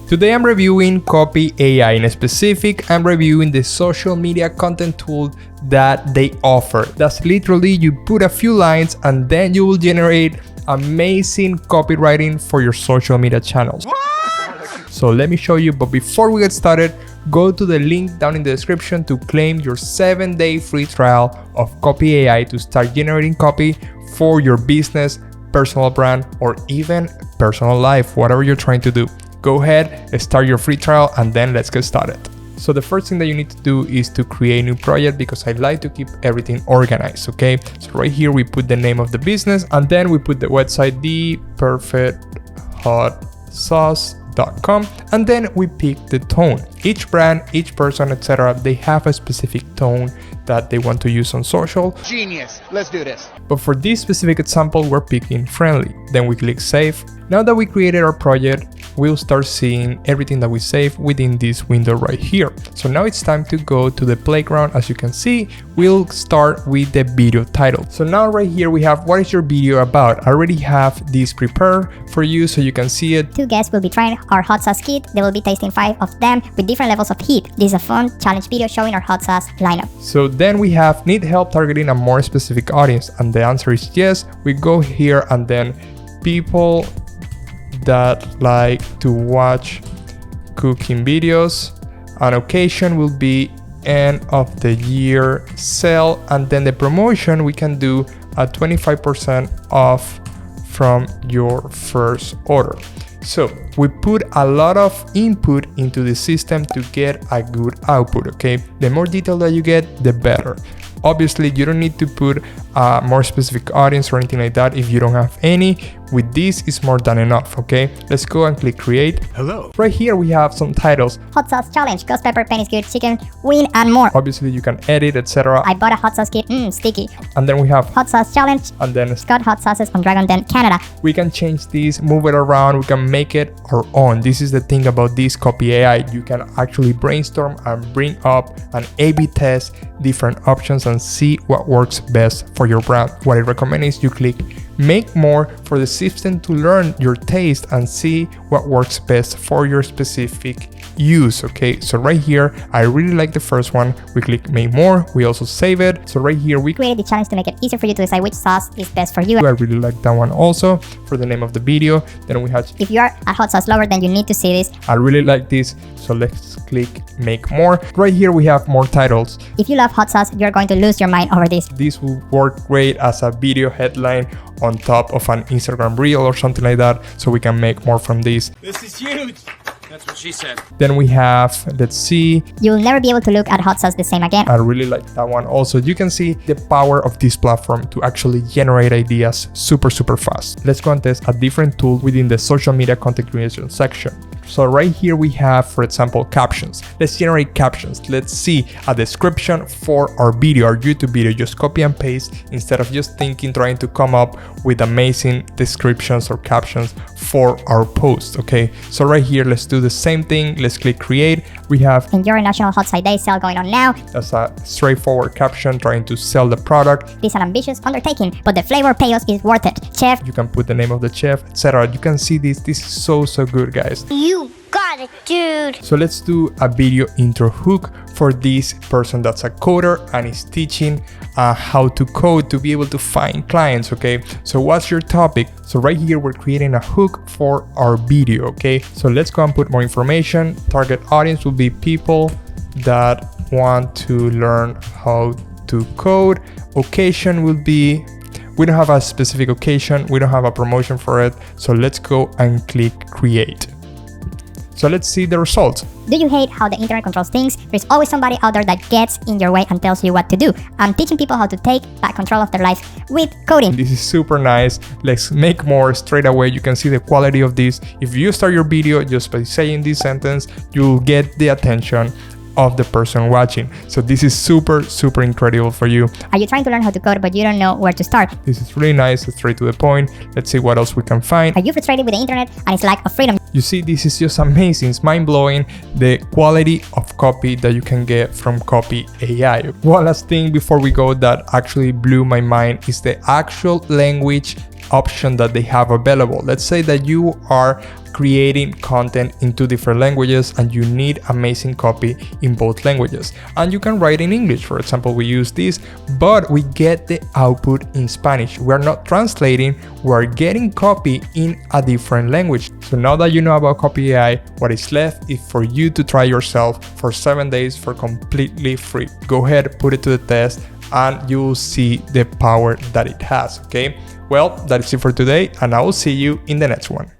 Today I'm reviewing Copy.ai. In specific, I'm reviewing the social media content tool that they offer. That's literally you put a few lines and then you will generate amazing copywriting for your social media channels. So let me show you, but before we get started, go to the link down in the description to claim your 7-day free trial of Copy.ai to start generating copy for your business, personal brand, or even personal life, whatever you're trying to do. Go ahead, start your free trial, and then let's get started. So the first thing that you need to do is to create a new project because I like to keep everything organized, okay? So right here, we put the name of the business and then we put the website, theperfecthotsauce.com, and then we pick the tone. Each brand, each person, etc., they have a specific tone that they want to use on social. Genius, let's do this. But for this specific example, we're picking friendly. Then we click save. Now that we created our project, we'll start seeing everything that we save within this window right here. So now it's time to go to the playground. As you can see, we'll start with the video title. So now right here we have what is your video about. I already have this prepared for you so you can see it. 2 guests will be trying our hot sauce kit. They will be tasting 5 of them with different levels of heat. This is a fun challenge video showing our hot sauce lineup. So then we have need help targeting a more specific audience, and the answer is yes. We go here and then people that like to watch cooking videos. An occasion will be end of the year sale, and then the promotion we can do a 25% off from your first order. So we put a lot of input into the system to get a good output, okay? The more detail that you get, the better. Obviously, you don't need to put a more specific audience or anything like that if you don't have any. With this, it's more than enough, okay? Let's go and click create. Hello. Right here, we have some titles. Hot sauce challenge, ghost pepper, penny's good, chicken, win, and more. Obviously, you can edit, etc. I bought a hot sauce kit, sticky. And then we have Hot sauce challenge, and then Scott hot sauces on Dragon Den, Canada. we can change this, move it around, we can make it our own. This is the thing about this Copy.ai. You can actually brainstorm and bring up an A/B test different options and see what works best for your brand. What I recommend is you click make more for the system to learn your taste and see what works best for your specific use, okay? So right here, I really like the first one. We click make more, we also save it. So right here, we Created the challenge to make it easier for you to decide which sauce is best for you. I really like that one also for the name of the video. Then we have, If you are a hot sauce lover, then you need to see this. I really like this. So let's click make more. Right here, we have more titles. If you love hot sauce, you're going to lose your mind over this. This will work great as a video headline on top of an Instagram reel or something like that. So we can make more from this. This is huge. That's what she said. Then we have, let's see, You'll never be able to look at hot sauce the same again. I really like that one. Also, you can see the power of this platform to actually generate ideas super fast. Let's go and test a different tool within the social media content creation section. So right here we have, for example, captions. Let's generate captions. Let's see a description for our video, our YouTube video. Just copy and paste instead of just trying to come up with amazing descriptions or captions for our post, okay? So right here, let's do the same thing. Let's click create. We have Enjoy National Hot Side Day sale going on now. that's a straightforward caption trying to sell the product. This is an ambitious undertaking, but the flavor payoff is worth it. Chef, You can put the name of the chef, etc. You can see this is so good, guys. You got it, dude. So let's do a video intro hook for this person that's a coder and is teaching how to code to be able to find clients, okay? So what's your topic? So right here, we're creating a hook for our video, okay? So let's go and put more information. Target audience will be people that want to learn how to code. Occasion will be, we don't have a specific occasion, we don't have a promotion for it. So let's go and click create. So let's see the results. do you hate how the internet controls things? There's always somebody out there that gets in your way and tells you what to do. I'm teaching people how to take back control of their life with coding. This is super nice. Let's make more straight away. You can see the quality of this. If you start your video just by saying this sentence, you'll get the attention of the person watching. So this is super incredible for you. Are you trying to learn how to code but you don't know where to start? This is really nice, straight to the point. Let's see what else we can find. Are you frustrated with the internet and its lack of freedom? You see, this is just amazing. It's mind-blowing, the quality of copy that you can get from Copy.ai. One last thing before we go that actually blew my mind is the actual language option that they have available. Let's say that you are creating content in 2 different languages and you need amazing copy in both languages, and you can write in English. For example, we use this, but we get the output in Spanish. We're not translating, we're getting copy in a different language. So now that you know about Copy.ai, what is left is for you to try yourself for 7 days for completely free. Go ahead, put it to the test, and you will see the power that it has. Okay, well, that's it for today, and I will see you in the next one.